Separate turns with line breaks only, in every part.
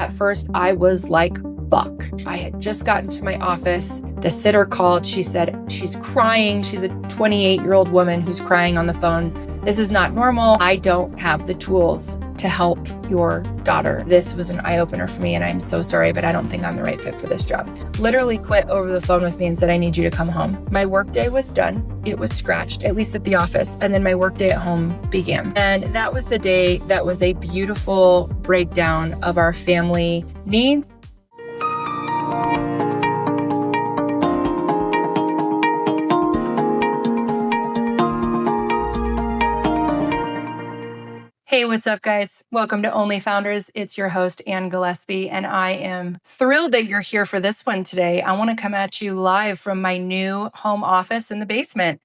At first, I was like, fuck. I had just gotten to my office. The sitter called. She said she's crying. She's a 28-year-old woman who's crying on the phone. This is not normal. I don't have the tools to help your daughter. This was an eye-opener for me, and I'm so sorry, but I don't think I'm the right fit for this job. Literally quit over the phone with me and said, I need you to come home. My workday was done. It was scratched, at least at the office. And then my workday at home began. And that was the day that was a beautiful breakdown of our family needs. Hey, what's up, guys? Welcome to OnlyFounders. It's your host, Ann Gillaspie, and I am thrilled that you're here for this one today. I want to come at you live from my new home office in the basement.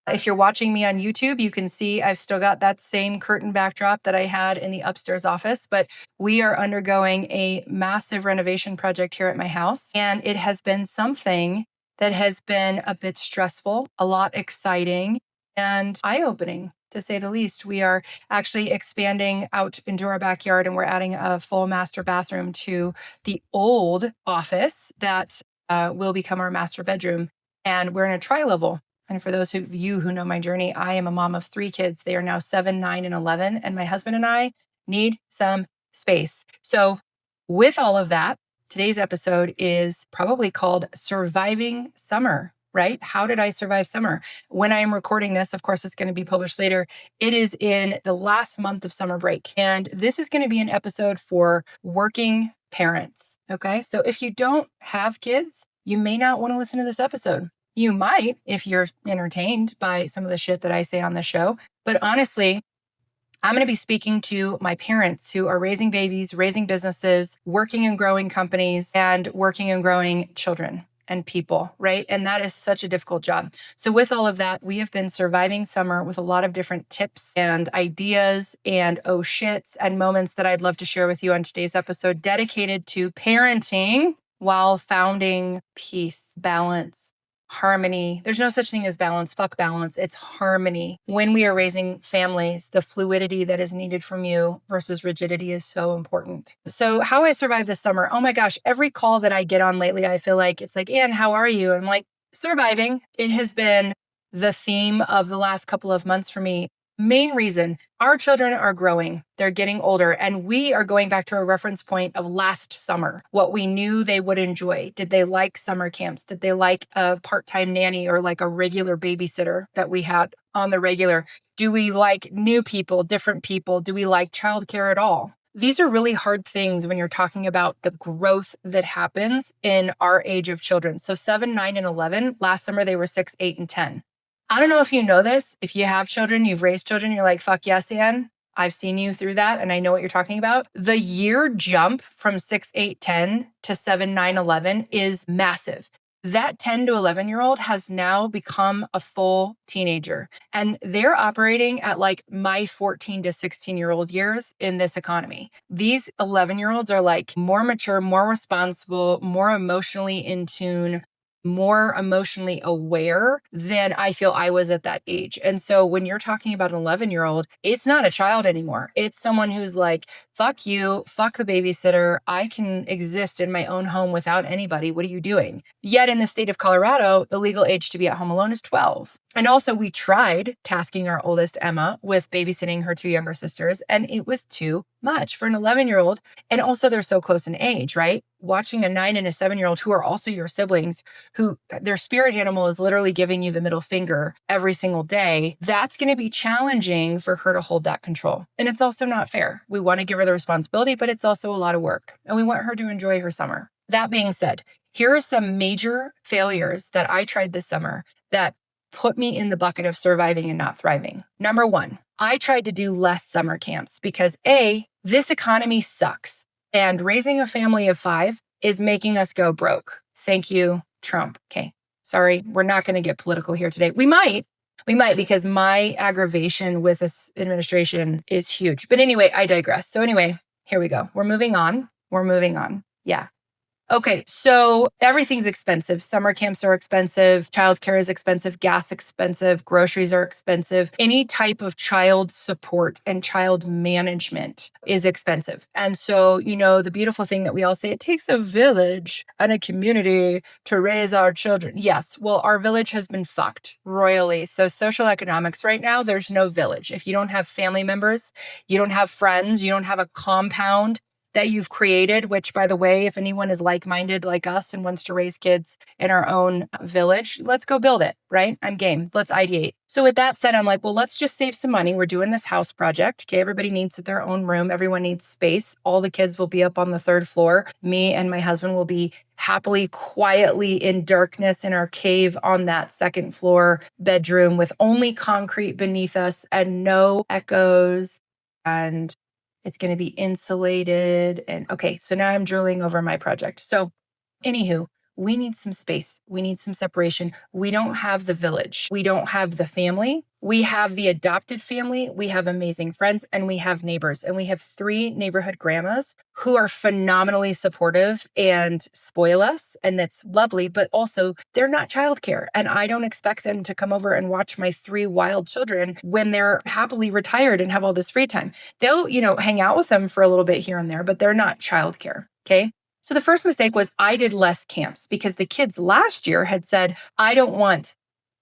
If you're watching me on YouTube, you can see I've still got that same curtain backdrop that I had in the upstairs office, but we are undergoing a massive renovation project here at my house, and it has been something that has been a bit stressful, a lot exciting, and eye-opening, to say the least. We are actually expanding out into our backyard, and we're adding a full master bathroom to the old office that will become our master bedroom. And we're in a tri-level. And for those of you who know my journey, I am a mom of 3 kids. They are now 7, 9, and 11. And my husband and I need some space. So with all of that, today's episode is probably called Surviving Summer, right? How did I survive summer? When I am recording this, of course, it's going to be published later. It is in the last month of summer break. And this is going to be an episode for working parents. Okay. So if you don't have kids, you may not want to listen to this episode. You might if you're entertained by some of the shit that I say on the show. But honestly, I'm going to be speaking to my parents who are raising babies, raising businesses, working and growing companies, and working and growing children and people, right? And that is such a difficult job. So with all of that, we have been surviving summer with a lot of different tips and ideas and oh shits and moments that I'd love to share with you on today's episode dedicated to parenting while founding peace, balance, harmony. There's no such thing as balance. Fuck balance. It's harmony. When we are raising families, the fluidity that is needed from you versus rigidity is so important. So how I survived this summer, oh my gosh, every call that I get on lately, I feel like it's like, Ann, how are you? I'm like, surviving. It has been the theme of the last couple of months for me. Main reason, our children are growing, they're getting older, and we are going back to a reference point of last summer, what we knew they would enjoy. Did they like summer camps? Did they like a part-time nanny or like a regular babysitter that we had on the regular? Do we like new people, different people? Do we like childcare at all? These are really hard things when you're talking about the growth that happens in our age of children. So 7, 9, and 11, last summer they were 6, 8, and 10. I don't know if you know this. If you have children, you've raised children, you're like, fuck yes, Ann. I've seen you through that and I know what you're talking about. The year jump from 6, 8, 10 to 7, 9, 11 is massive. That 10 to 11-year-old has now become a full teenager. And they're operating at like my 14 to 16-year-old years in this economy. These 11-year-olds are like more mature, more responsible, more emotionally in tune, more emotionally aware than I feel I was at that age. And so when you're talking about an 11-year-old, it's not a child anymore. It's someone who's like, fuck you, fuck the babysitter. I can exist in my own home without anybody. What are you doing? Yet in the state of Colorado, the legal age to be at home alone is 12. And also we tried tasking our oldest Emma with babysitting her 2 younger sisters, and it was too much for an 11-year-old. And also they're so close in age, right? Watching a 9 and a 7-year-old who are also your siblings, who their spirit animal is literally giving you the middle finger every single day, that's going to be challenging for her to hold that control. And it's also not fair. We want to give her the responsibility, but it's also a lot of work. And we want her to enjoy her summer. That being said, here are some major failures that I tried this summer that put me in the bucket of surviving and not thriving. Number 1, I tried to do less summer camps because A, this economy sucks. And raising a family of 5 is making us go broke. Thank you, Trump. Okay, sorry, we're not going to get political here today. We might because my aggravation with this administration is huge. But anyway, I digress. So anyway, here we go. We're moving on. Yeah. Okay, so everything's expensive. Summer camps are expensive. Childcare is expensive. Gas expensive. Groceries are expensive. Any type of child support and child management is expensive. And so, the beautiful thing that we all say, it takes a village and a community to raise our children. Yes, well, our village has been fucked royally. So social economics right now, there's no village. If you don't have family members, you don't have friends, you don't have a compound that you've created, which, by the way, if anyone is like-minded like us and wants to raise kids in our own village, let's go build it, right? I'm game. Let's ideate. So with that said, I'm like, well, let's just save some money. We're doing this house project. Okay, everybody needs their own room. Everyone needs space. All the kids will be up on the third floor. Me and my husband will be happily, quietly in darkness in our cave on that second floor bedroom with only concrete beneath us and no echoes. And it's going to be insulated. And okay, so now I'm drooling over my project. So, anywho, we need some space. We need some separation. We don't have the village. We don't have the family. We have the adopted family. We have amazing friends and we have neighbors. And we have 3 neighborhood grandmas who are phenomenally supportive and spoil us. And that's lovely. But also, they're not childcare. And I don't expect them to come over and watch my 3 wild children when they're happily retired and have all this free time. They'll, hang out with them for a little bit here and there, but they're not childcare. Okay. So the first mistake was I did less camps because the kids last year had said, I don't want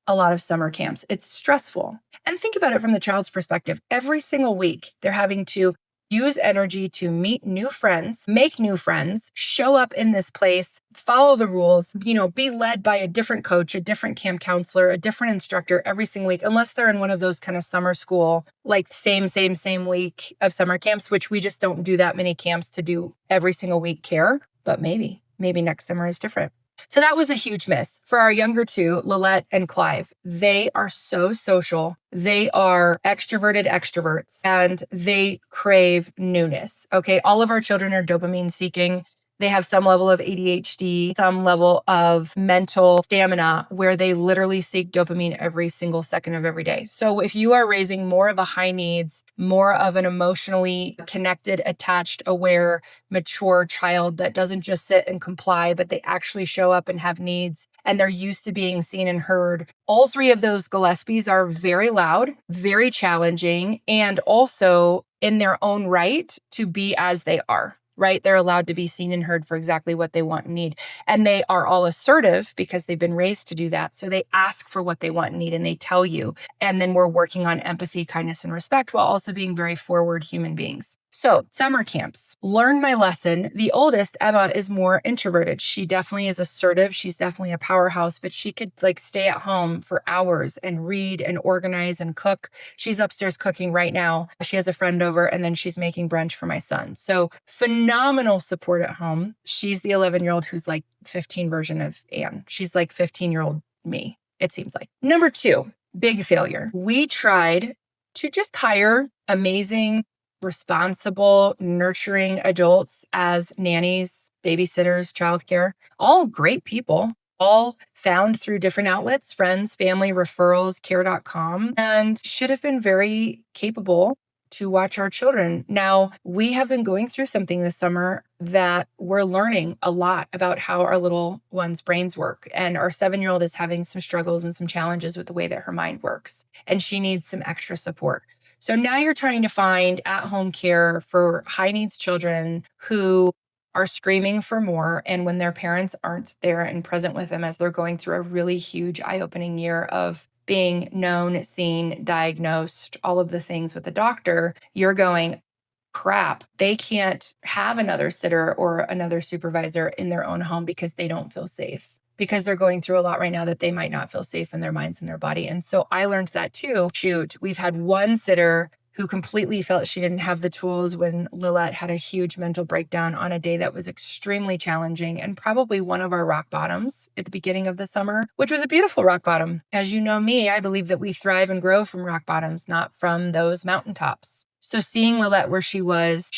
a lot of summer camps. It's stressful. And think about it from the child's perspective. Every single week, they're having to use energy to meet new friends, make new friends, show up in this place, follow the rules, be led by a different coach, a different camp counselor, a different instructor every single week, unless they're in one of those kind of summer school, like same week of summer camps, which we just don't do that many camps to do every single week care. But maybe next summer is different. So that was a huge miss. For our younger 2, Lilette and Clive, they are so social. They are extroverted extroverts and they crave newness. Okay. All of our children are dopamine seeking. They have some level of ADHD, some level of mental stamina where they literally seek dopamine every single second of every day. So if you are raising more of a high needs, more of an emotionally connected, attached, aware, mature child that doesn't just sit and comply, but they actually show up and have needs and they're used to being seen and heard. All 3 of those Gillaspies are very loud, very challenging, and also in their own right to be as they are. Right? They're allowed to be seen and heard for exactly what they want and need. And they are all assertive because they've been raised to do that. So they ask for what they want and need and they tell you. And then we're working on empathy, kindness, and respect while also being very forward human beings. So summer camps, learn my lesson. The oldest, Emma, is more introverted. She definitely is assertive. She's definitely a powerhouse, but she could stay at home for hours and read and organize and cook. She's upstairs cooking right now. She has a friend over and then she's making brunch for my son. So phenomenal support at home. She's the 11-year-old who's like 15 version of Anne. She's like 15-year-old me, it seems like. Number 2, big failure. We tried to just hire amazing, responsible, nurturing adults as nannies, babysitters, childcare, all great people, all found through different outlets, friends, family, referrals, care.com, and should have been very capable to watch our children. Now, we have been going through something this summer that we're learning a lot about how our little ones' brains work. And our 7-year-old is having some struggles and some challenges with the way that her mind works. And she needs some extra support. So now you're trying to find at-home care for high needs children who are screaming for more. And when their parents aren't there and present with them as they're going through a really huge eye-opening year of being known, seen, diagnosed, all of the things with the doctor, you're going, crap, they can't have another sitter or another supervisor in their own home because they don't feel safe, because they're going through a lot right now that they might not feel safe in their minds and their body. And so I learned that too. Shoot, we've had one sitter who completely felt she didn't have the tools when Lilette had a huge mental breakdown on a day that was extremely challenging and probably one of our rock bottoms at the beginning of the summer, which was a beautiful rock bottom. As you know me, I believe that we thrive and grow from rock bottoms, not from those mountaintops. So seeing Lilette where she was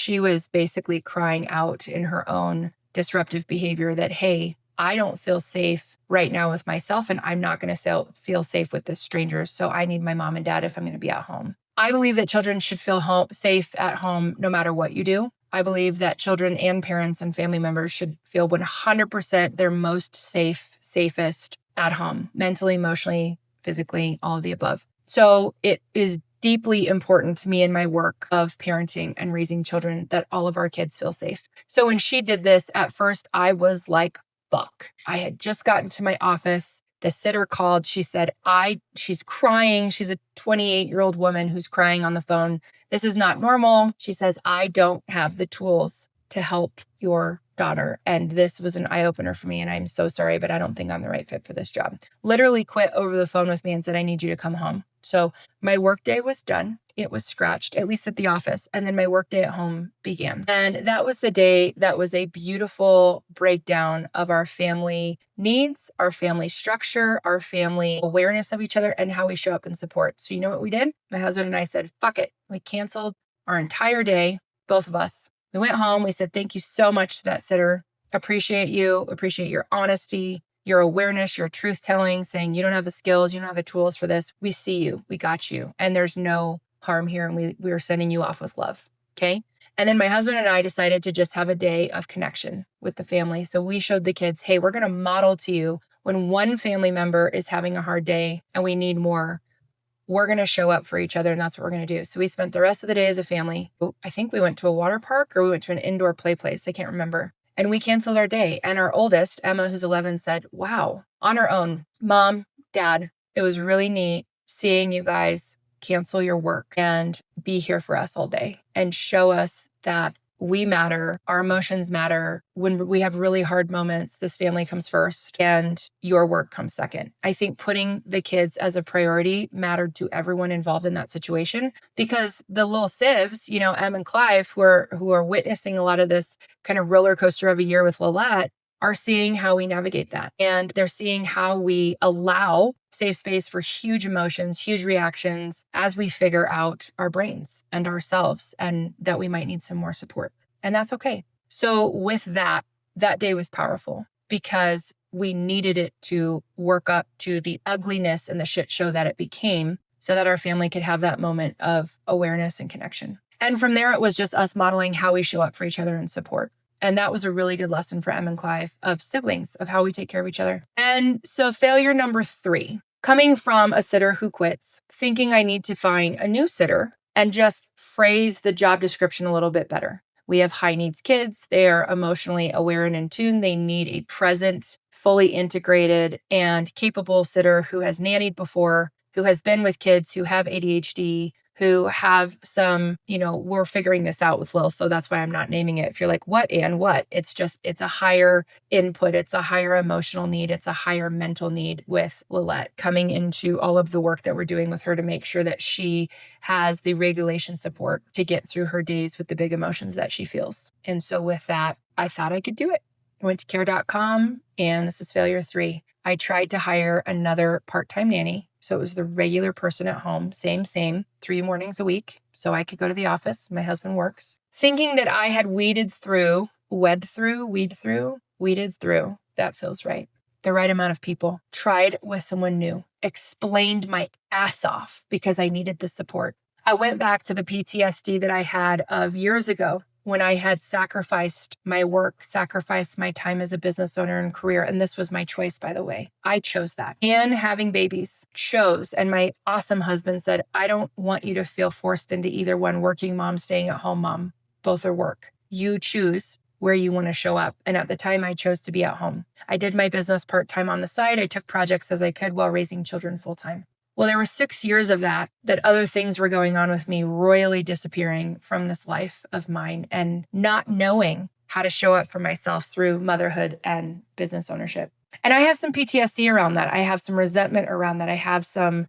basically crying out in her own disruptive behavior that, hey, I don't feel safe right now with myself, and I'm not going to feel safe with this stranger. So I need my mom and dad if I'm going to be at home. I believe that children should feel safe at home no matter what you do. I believe that children and parents and family members should feel 100% their most safest at home, mentally, emotionally, physically, all of the above. So it is deeply important to me in my work of parenting and raising children that all of our kids feel safe. So when she did this, at first I was like, fuck. I had just gotten to my office. The sitter called. She said, she's crying. She's a 28-year-old woman who's crying on the phone. This is not normal. She says, I don't have the tools to help your daughter. And this was an eye-opener for me. And I'm so sorry, but I don't think I'm the right fit for this job. Literally quit over the phone with me and said, I need you to come home. So my workday was done. It was scratched, at least at the office. And then my workday at home began. And that was the day that was a beautiful breakdown of our family needs, our family structure, our family awareness of each other, and how we show up and support. So you know what we did? My husband and I said, fuck it. We canceled our entire day, both of us. We went home. We said, thank you so much to that sitter. Appreciate you. Appreciate your honesty, your awareness, your truth telling, saying you don't have the skills, you don't have the tools for this. We see you. We got you. And there's no harm here. And we are sending you off with love. Okay. And then my husband and I decided to just have a day of connection with the family. So we showed the kids, hey, we're going to model to you when one family member is having a hard day and we need more, we're going to show up for each other. And that's what we're going to do. So we spent the rest of the day as a family. I think we went to a water park or we went to an indoor play place. I can't remember. And we canceled our day. And our oldest, Emma, who's 11, said, wow, on her own, Mom, Dad, it was really neat seeing you guys cancel your work and be here for us all day and show us that we matter, our emotions matter. When we have really hard moments, this family comes first and your work comes second. I think putting the kids as a priority mattered to everyone involved in that situation because the little sibs, Em and Clive, who are witnessing a lot of this kind of roller coaster of a year with Lillette, are seeing how we navigate that. And they're seeing how we allow safe space for huge emotions, huge reactions as we figure out our brains and ourselves and that we might need some more support. And that's okay. So with that day was powerful because we needed it to work up to the ugliness and the shit show that it became so that our family could have that moment of awareness and connection. And from there, it was just us modeling how we show up for each other and support. And that was a really good lesson for Em and Clive of siblings, of how we take care of each other. And so failure number 3, coming from a sitter who quits, thinking I need to find a new sitter and just phrase the job description a little bit better. We have high needs kids. They are emotionally aware and in tune. They need a present, fully integrated and capable sitter who has nannied before, who has been with kids who have ADHD, who have some, we're figuring this out with Lil, so that's why I'm not naming it. If you're like, what and what? It's a higher input. It's a higher emotional need. It's a higher mental need with Lillette coming into all of the work that we're doing with her to make sure that she has the regulation support to get through her days with the big emotions that she feels. And so with that, I thought I could do it. I went to care.com and this is failure 3. I tried to hire another part-time nanny. So it was the regular person at home, same, 3 mornings a week. So I could go to the office. My husband works. Thinking that I had weeded through, that feels right. The right amount of people. Tried with someone new. Explained my ass off because I needed the support. I went back to the PTSD that I had of years ago when I had sacrificed my work, sacrificed my time as a business owner and career. And this was my choice, by the way. I chose that. And having babies, chose. And my awesome husband said, I don't want you to feel forced into either one, working mom, staying at home mom. Both are work. You choose where you want to show up. And at the time, I chose to be at home. I did my business part-time on the side. I took projects as I could while raising children full-time. Well, there were 6 years of that other things were going on with me, royally disappearing from this life of mine and not knowing how to show up for myself through motherhood and business ownership. And I have some PTSD around that. I have some resentment around that. I have some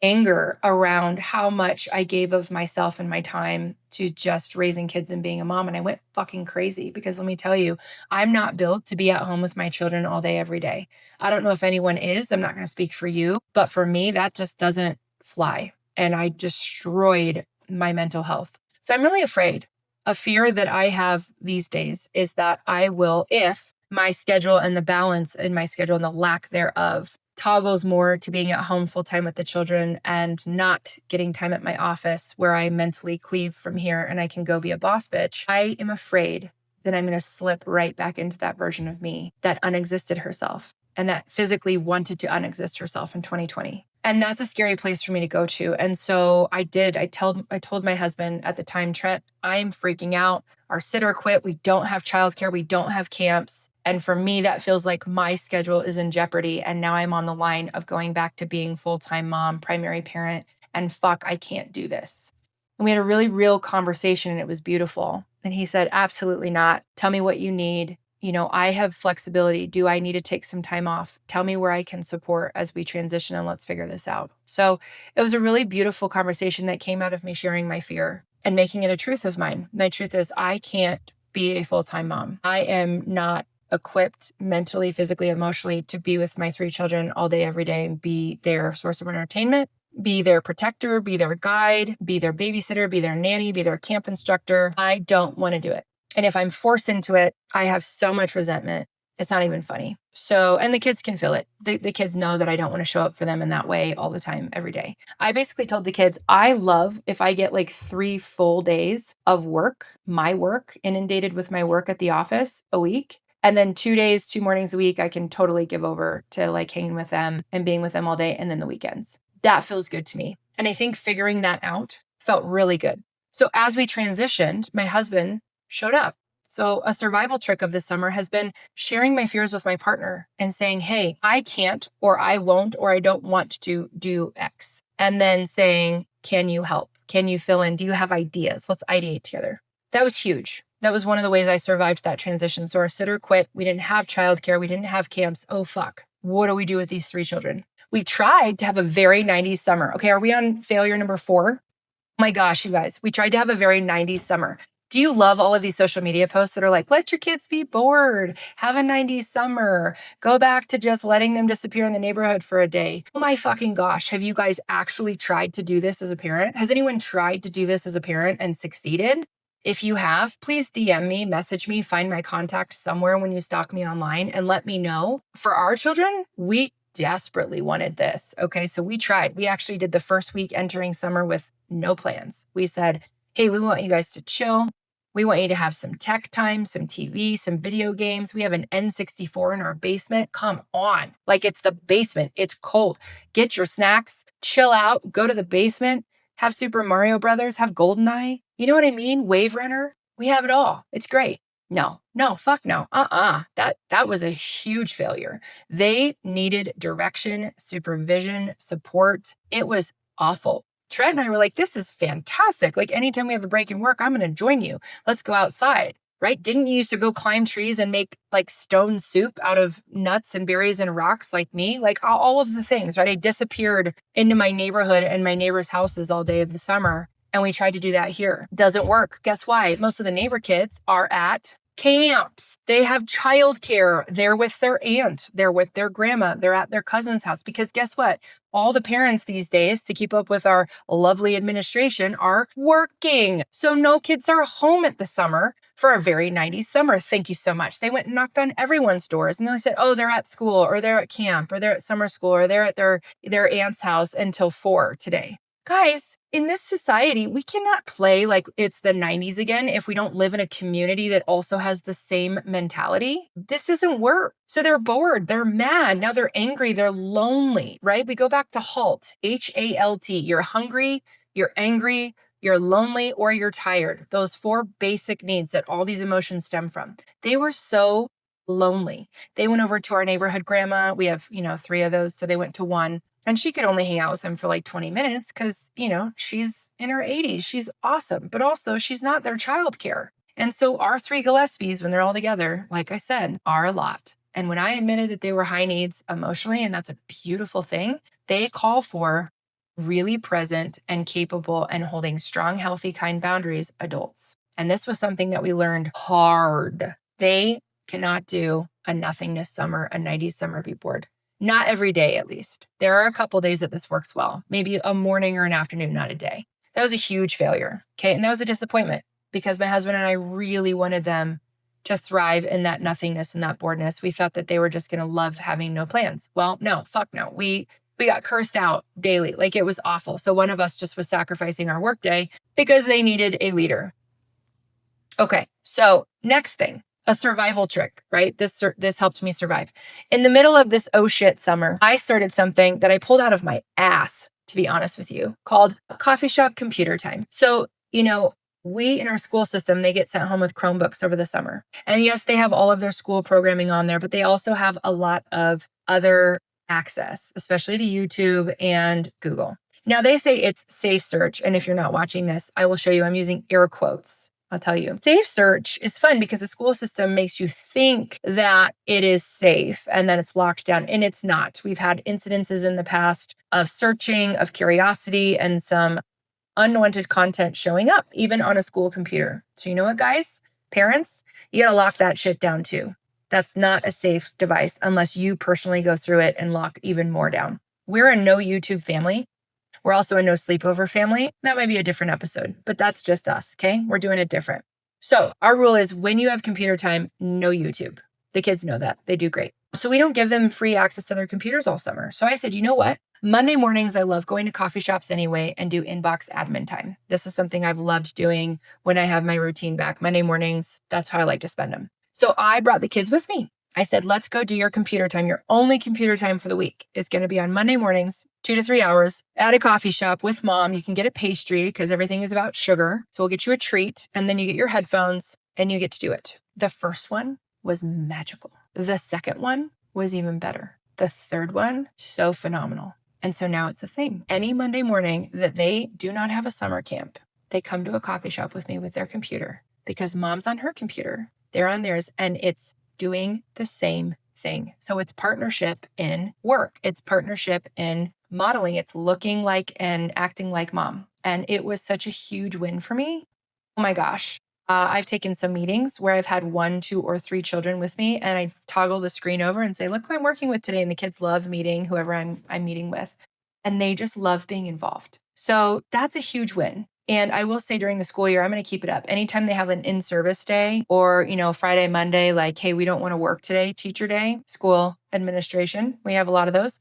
anger around how much I gave of myself and my time to just raising kids and being a mom. And I went fucking crazy because let me tell you, I'm not built to be at home with my children all day, every day. I don't know if anyone is. I'm not going to speak for you, but for me, that just doesn't fly. And I destroyed my mental health. So I'm really afraid. A fear that I have these days is that I will, if my schedule and the balance in my schedule and the lack thereof toggles more to being at home full time with the children and not getting time at my office where I mentally cleave from here and I can go be a boss bitch, I am afraid that I'm going to slip right back into that version of me that unexisted herself and that physically wanted to unexist herself in 2020. And that's a scary place for me to go to. And so I did. I told my husband at the time, Trent, I'm freaking out. Our sitter quit. We don't have childcare. We don't have camps. And for me, that feels like my schedule is in jeopardy. And now I'm on the line of going back to being full-time mom, primary parent, and fuck, I can't do this. And we had a really real conversation and it was beautiful. And he said, absolutely not. Tell me what you need. I have flexibility. Do I need to take some time off? Tell me where I can support as we transition and let's figure this out. So it was a really beautiful conversation that came out of me sharing my fear and making it a truth of mine. My truth is I can't be a full-time mom. I am not equipped mentally, physically, emotionally to be with my 3 children all day, every day and be their source of entertainment, be their protector, be their guide, be their babysitter, be their nanny, be their camp instructor. I don't want to do it. And if I'm forced into it, I have so much resentment. It's not even funny. So, and the kids can feel it. The kids know that I don't want to show up for them in that way all the time, every day. I basically told the kids, I love if I get like 3 full days of work, my work, inundated with my work at the office a week. And then 2 days, 2 mornings a week, I can totally give over to like hanging with them and being with them all day. And then the weekends. That feels good to me. And I think figuring that out felt really good. So as we transitioned, my husband showed up. So a survival trick of this summer has been sharing my fears with my partner and saying, hey, I can't, or I won't, or I don't want to do X. And then saying, can you help? Can you fill in? Do you have ideas? Let's ideate together. That was huge. That was one of the ways I survived that transition. So our sitter quit. We didn't have childcare. We didn't have camps. Oh, fuck. What do we do with these 3 children? We tried to have a very 90s summer. Okay, are we on failure number 4? Oh my gosh, you guys, we tried to have a very 90s summer. Do you love all of these social media posts that are like, let your kids be bored, have a 90s summer, go back to just letting them disappear in the neighborhood for a day? Oh my fucking gosh, have you guys actually tried to do this as a parent? Has anyone tried to do this as a parent and succeeded? If you have, please DM me, message me, find my contact somewhere when you stalk me online and let me know. For our children, we desperately wanted this. Okay, so we tried. We actually did the first week entering summer with no plans. We said, hey, we want you guys to chill. We want you to have some tech time, some TV, some video games. We have an N64 in our basement. Come on. Like, it's the basement. It's cold. Get your snacks, chill out, go to the basement, have Super Mario Brothers, have GoldenEye. You know what I mean? Wave Runner. We have it all. It's great. No, fuck no. That was a huge failure. They needed direction, supervision, support. It was awful. Trent and I were like, this is fantastic. Like, anytime we have a break in work, I'm going to join you. Let's go outside, right? Didn't you used to go climb trees and make like stone soup out of nuts and berries and rocks like me? Like all of the things, right? I disappeared into my neighborhood and my neighbors' houses all day of the summer. And we tried to do that here. Doesn't work. Guess why? Most of the neighbor kids are at camps. They have childcare. They're with their aunt. They're with their grandma. They're at their cousin's house. Because guess what? All the parents these days, to keep up with our lovely administration, are working. So no kids are home at the summer for a very 90s summer. Thank you so much. They went and knocked on everyone's doors and they said, oh, they're at school or they're at camp or they're at summer school or they're at their aunt's house until 4 today. Guys, in this society, we cannot play like it's the 90s again if we don't live in a community that also has the same mentality. This doesn't work. So they're bored, they're mad, now they're angry, they're lonely, right? We go back to HALT, H-A-L-T. You're hungry, you're angry, you're lonely, or you're tired. Those 4 basic needs that all these emotions stem from. They were so lonely. They went over to our neighborhood grandma. We have, 3 of those, so they went to one. And she could only hang out with them for like 20 minutes because, she's in her 80s. She's awesome. But also, she's not their childcare. And so our 3 Gillaspies, when they're all together, like I said, are a lot. And when I admitted that they were high needs emotionally, and that's a beautiful thing, they call for really present and capable and holding strong, healthy, kind boundaries adults. And this was something that we learned hard. They cannot do a nothingness summer, a 90s summer, be bored. Not every day, at least. There are a couple days that this works well. Maybe a morning or an afternoon, not a day. That was a huge failure. Okay. And that was a disappointment because my husband and I really wanted them to thrive in that nothingness and that boredness. We thought that they were just going to love having no plans. Well, no, fuck no. We got cursed out daily. Like it was awful. So one of us just was sacrificing our workday because they needed a leader. Okay. So next thing, a survival trick, right? This helped me survive. In the middle of this oh shit summer, I started something that I pulled out of my ass, to be honest with you, called coffee shop computer time. So, we in our school system, they get sent home with Chromebooks over the summer. And yes, they have all of their school programming on there, but they also have a lot of other access, especially to YouTube and Google. Now they say it's safe search. And if you're not watching this, I will show you, I'm using air quotes. I'll tell you. Safe search is fun because the school system makes you think that it is safe and that it's locked down, and it's not. We've had incidences in the past of searching, of curiosity, and some unwanted content showing up, even on a school computer. So you know what, guys? Parents, you got to lock that shit down too. That's not a safe device unless you personally go through it and lock even more down. We're a no YouTube family. We're also a no sleepover family. That might be a different episode, but that's just us, okay? We're doing it different. So our rule is when you have computer time, no YouTube. The kids know that. They do great. So we don't give them free access to their computers all summer. So I said, you know what? Monday mornings, I love going to coffee shops anyway and do inbox admin time. This is something I've loved doing when I have my routine back. Monday mornings, that's how I like to spend them. So I brought the kids with me. I said, let's go do your computer time. Your only computer time for the week is going to be on Monday mornings, 2 to 3 hours at a coffee shop with mom. You can get a pastry because everything is about sugar. So we'll get you a treat and then you get your headphones and you get to do it. The first one was magical. The second one was even better. The third one, so phenomenal. And so now it's a thing. Any Monday morning that they do not have a summer camp, they come to a coffee shop with me with their computer because mom's on her computer, they're on theirs, and it's doing the same thing. So it's partnership in work. It's partnership in modeling. It's looking like and acting like mom. And it was such a huge win for me. Oh my gosh. I've taken some meetings where I've had 1, 2, or 3 children with me, and I toggle the screen over and say, look who I'm working with today. And the kids love meeting whoever I'm meeting with. And they just love being involved. So that's a huge win. And I will say during the school year, I'm going to keep it up. Anytime they have an in-service day or, Friday, Monday, like, hey, we don't want to work today, teacher day, school administration, we have a lot of those.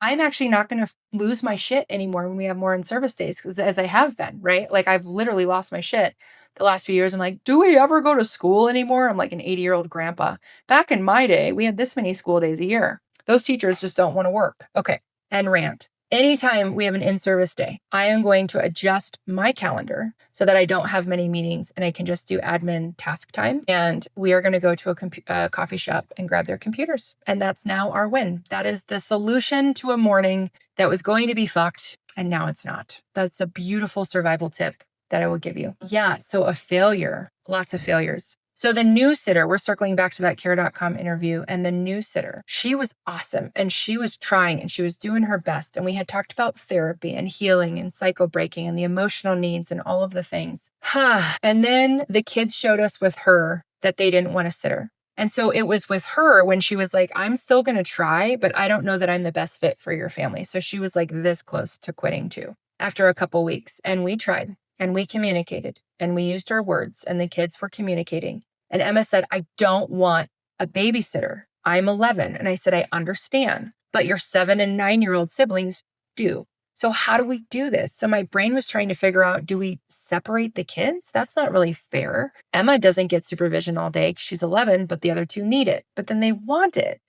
I'm actually not going to lose my shit anymore when we have more in-service days, because as I have been, right? Like I've literally lost my shit the last few years. I'm like, do we ever go to school anymore? I'm like an 80-year-old grandpa. Back in my day, we had this many school days a year. Those teachers just don't want to work. Okay. And rant. Anytime we have an in-service day, I am going to adjust my calendar so that I don't have many meetings and I can just do admin task time. And we are going to go to a coffee shop and grab their computers. And that's now our win. That is the solution to a morning that was going to be fucked. And now it's not. That's a beautiful survival tip that I will give you. Yeah. So a failure, lots of failures. So the new sitter, we're circling back to that care.com interview, and the new sitter, she was awesome and she was trying and she was doing her best. And we had talked about therapy and healing and cycle breaking and the emotional needs and all of the things. And then the kids showed us with her that they didn't want a sitter. And so it was with her when she was like, I'm still going to try, but I don't know that I'm the best fit for your family. So she was like this close to quitting too after a couple weeks. And we tried and we communicated and we used our words and the kids were communicating. And Emma said, I don't want a babysitter. I'm 11. And I said, I understand, but your 7 and 9-year-old siblings do. So how do we do this? So my brain was trying to figure out, do we separate the kids? That's not really fair. Emma doesn't get supervision all day. She's 11, but the other 2 need it, but then they want it.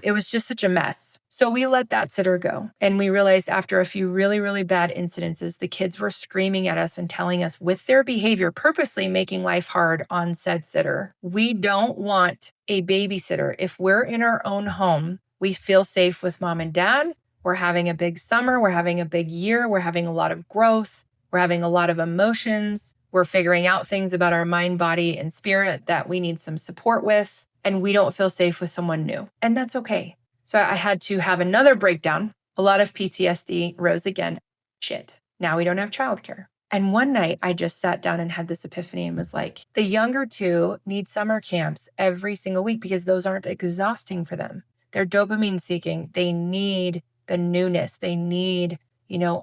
It was just such a mess. So we let that sitter go. And we realized after a few really, really bad incidences, the kids were screaming at us and telling us with their behavior, purposely making life hard on said sitter. We don't want a babysitter. If we're in our own home, we feel safe with mom and dad. We're having a big summer. We're having a big year. We're having a lot of growth. We're having a lot of emotions. We're figuring out things about our mind, body, and spirit that we need some support with. And we don't feel safe with someone new. And that's okay. So I had to have another breakdown. A lot of PTSD rose again. Shit. Now we don't have childcare. And one night I just sat down and had this epiphany and was like, the younger 2 need summer camps every single week because those aren't exhausting for them. They're dopamine seeking. They need the newness. They need,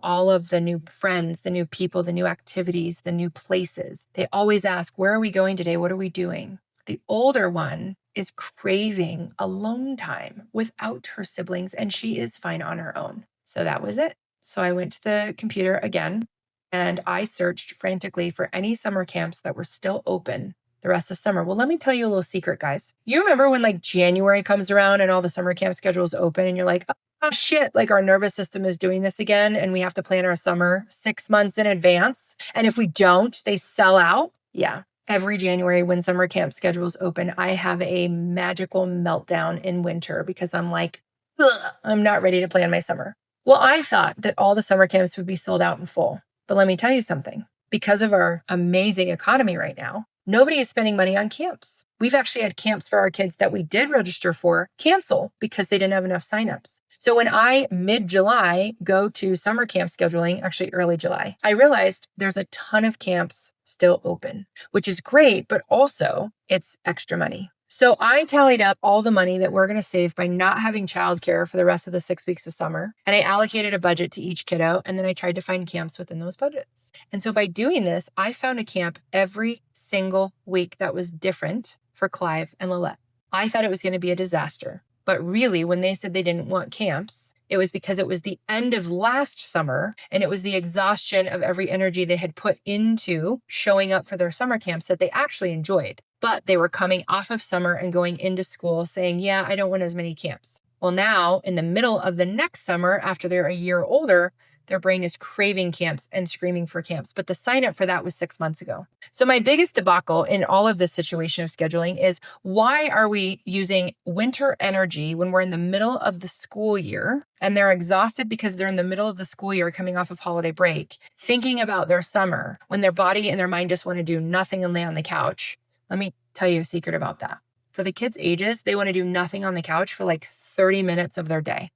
all of the new friends, the new people, the new activities, the new places. They always ask, where are we going today? What are we doing? The older one is craving alone time without her siblings, and she is fine on her own. So that was it. So I went to the computer again and I searched frantically for any summer camps that were still open the rest of summer. Well, let me tell you a little secret, guys. You remember when like January comes around and all the summer camp schedules open and you're like, oh shit, like our nervous system is doing this again and we have to plan our summer 6 months in advance. And if we don't, they sell out. Yeah. Every January when summer camp schedules open, I have a magical meltdown in winter because I'm like, ugh, I'm not ready to plan my summer. Well, I thought that all the summer camps would be sold out in full. But let me tell you something. Because of our amazing economy right now, nobody is spending money on camps. We've actually had camps for our kids that we did register for cancel because they didn't have enough signups. So when I mid-July go to summer camp scheduling, actually early July, I realized there's a ton of camps still open, which is great, but also it's extra money. So I tallied up all the money that we're going to save by not having childcare for the rest of the 6 weeks of summer. And I allocated a budget to each kiddo. And then I tried to find camps within those budgets. And so by doing this, I found a camp every single week that was different for Clive and Lilette. I thought it was going to be a disaster. But really, when they said they didn't want camps, it was because it was the end of last summer and it was the exhaustion of every energy they had put into showing up for their summer camps that they actually enjoyed. But they were coming off of summer and going into school saying, yeah, I don't want as many camps. Well, now in the middle of the next summer, after they're a year older, their brain is craving camps and screaming for camps. But the sign up for that was 6 months ago. So my biggest debacle in all of this situation of scheduling is why are we using winter energy when we're in the middle of the school year and they're exhausted because they're in the middle of the school year coming off of holiday break, thinking about their summer when their body and their mind just want to do nothing and lay on the couch. Let me tell you a secret about that. For the kids' ages, they want to do nothing on the couch for like 30 minutes of their day.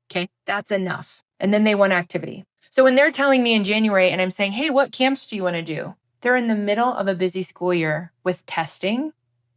Okay, that's enough. And then they want activity. So when they're telling me in January and I'm saying, hey, what camps do you want to do? They're in the middle of a busy school year with testing,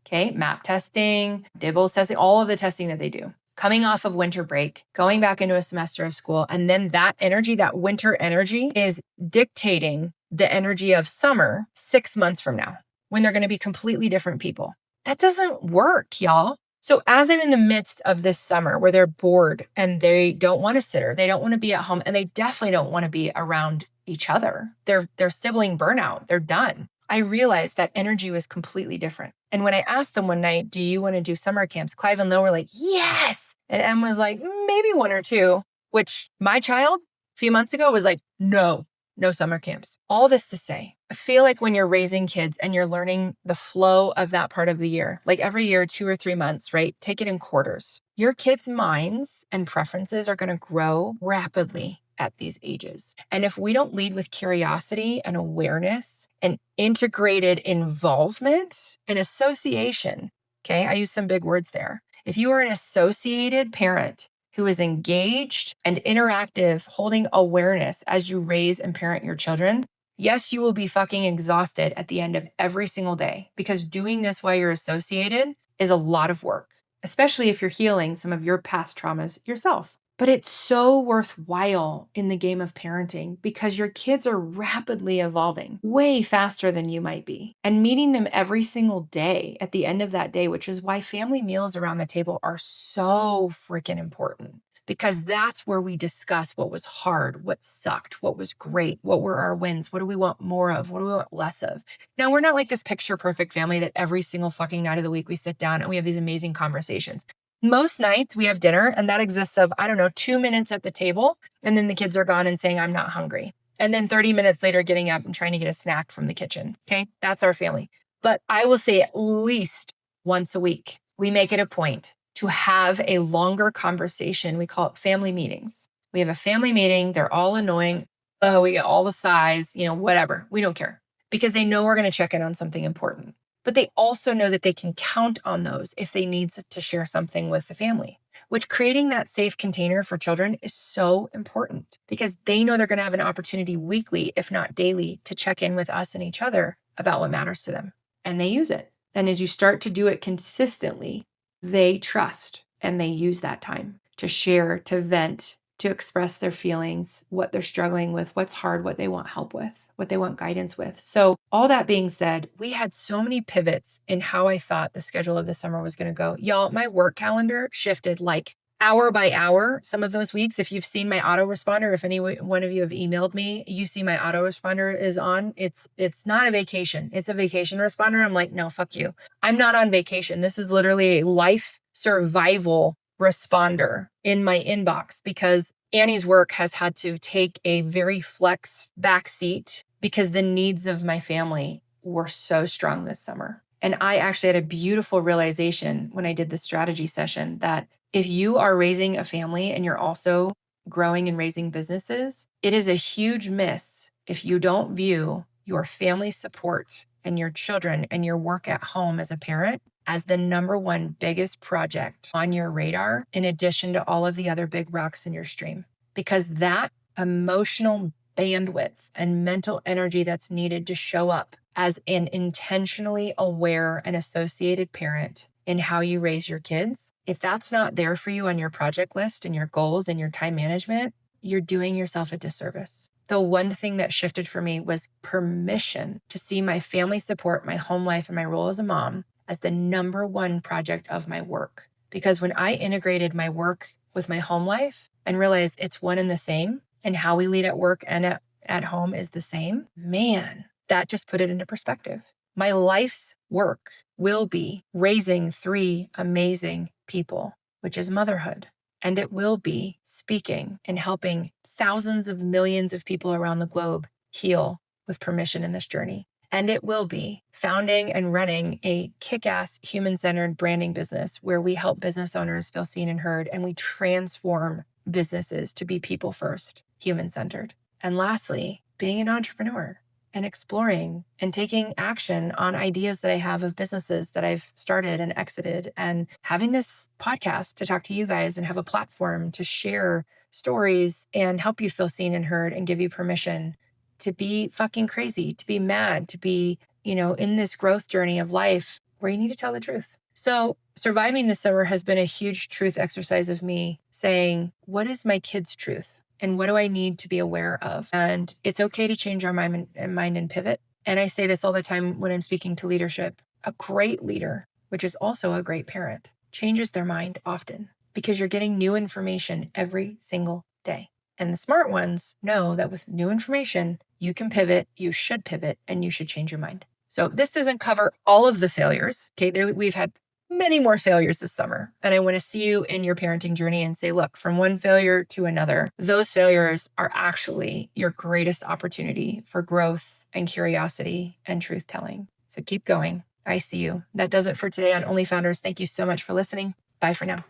okay, MAP testing, DIBELS testing, all of the testing that they do. Coming off of winter break, going back into a semester of school. And then that energy, that winter energy is dictating the energy of summer 6 months from now when they're going to be completely different people. That doesn't work, y'all. So as I'm in the midst of this summer where they're bored and they don't want to sit or they don't want to be at home and they definitely don't want to be around each other, they're sibling burnout, they're done. I realized that energy was completely different. And when I asked them one night, do you want to do summer camps? Clive and Lil were like, yes. And Em was like, maybe 1 or 2, which my child a few months ago was like, no summer camps. All this to say, I feel like when you're raising kids and you're learning the flow of that part of the year, like every year, 2 or 3 months, right? Take it in quarters. Your kids' minds and preferences are going to grow rapidly at these ages. And if we don't lead with curiosity and awareness and integrated involvement and association, okay, I use some big words there. If you are an associated parent, who is engaged and interactive, holding awareness as you raise and parent your children, yes, you will be fucking exhausted at the end of every single day because doing this while you're associated is a lot of work, especially if you're healing some of your past traumas yourself. But it's so worthwhile in the game of parenting because your kids are rapidly evolving way faster than you might be. And meeting them every single day at the end of that day, which is why family meals around the table are so freaking important. Because that's where we discuss what was hard, what sucked, what was great, what were our wins, what do we want more of, what do we want less of. Now, we're not like this picture perfect family that every single fucking night of the week we sit down and we have these amazing conversations. Most nights we have dinner and that exists of, 2 minutes at the table and then the kids are gone and saying, I'm not hungry. And then 30 minutes later getting up and trying to get a snack from the kitchen. Okay, that's our family. But I will say at least once a week, we make it a point to have a longer conversation. We call it family meetings. We have a family meeting. They're all annoying. Oh, we get all the size, whatever. We don't care because they know we're going to check in on something important. But they also know that they can count on those if they need to share something with the family, which creating that safe container for children is so important because they know they're going to have an opportunity weekly, if not daily, to check in with us and each other about what matters to them. And they use it. And as you start to do it consistently, they trust and they use that time to share, to vent, to express their feelings, what they're struggling with, what's hard, what they want help with. what they want guidance with. So all that being said, we had so many pivots in how I thought the schedule of the summer was going to go. Y'all, my work calendar shifted like hour by hour. Some of those weeks, if you've seen my autoresponder, if any one of you have emailed me, you see my autoresponder is on. It's not a vacation. It's a vacation responder. I'm like, no, fuck you. I'm not on vacation. This is literally a life survival responder in my inbox because Annie's work has had to take a very flex back seat because the needs of my family were so strong this summer. And I actually had a beautiful realization when I did the strategy session that if you are raising a family and you're also growing and raising businesses, it is a huge miss if you don't view your family support and your children and your work at home as a parent as the number one biggest project on your radar, in addition to all of the other big rocks in your stream. Because that emotional bandwidth and mental energy that's needed to show up as an intentionally aware and associated parent in how you raise your kids, if that's not there for you on your project list and your goals and your time management, you're doing yourself a disservice. The one thing that shifted for me was permission to see my family support, my home life, and my role as a mom as the number one project of my work. Because when I integrated my work with my home life and realized it's one and the same, and how we lead at work and at home is the same, man, that just put it into perspective. My life's work will be raising 3 amazing people, which is motherhood. And it will be speaking and helping thousands of millions of people around the globe heal with permission in this journey. And it will be founding and running a kick-ass human-centered branding business where we help business owners feel seen and heard, and we transform businesses to be people first, human-centered. And lastly, being an entrepreneur and exploring and taking action on ideas that I have of businesses that I've started and exited, and having this podcast to talk to you guys and have a platform to share stories and help you feel seen and heard and give you permission to be fucking crazy, to be mad, to be, in this growth journey of life where you need to tell the truth. So surviving this summer has been a huge truth exercise of me saying, what is my kid's truth? And what do I need to be aware of? And it's okay to change our mind and pivot. And I say this all the time when I'm speaking to leadership. A great leader, which is also a great parent, changes their mind often because you're getting new information every single day. And the smart ones know that with new information, you can pivot, you should pivot, and you should change your mind. So this doesn't cover all of the failures. Okay, we've had many more failures this summer. And I want to see you in your parenting journey and say, look, from one failure to another, those failures are actually your greatest opportunity for growth and curiosity and truth telling. So keep going. I see you. That does it for today on OnlyFounders. Thank you so much for listening. Bye for now.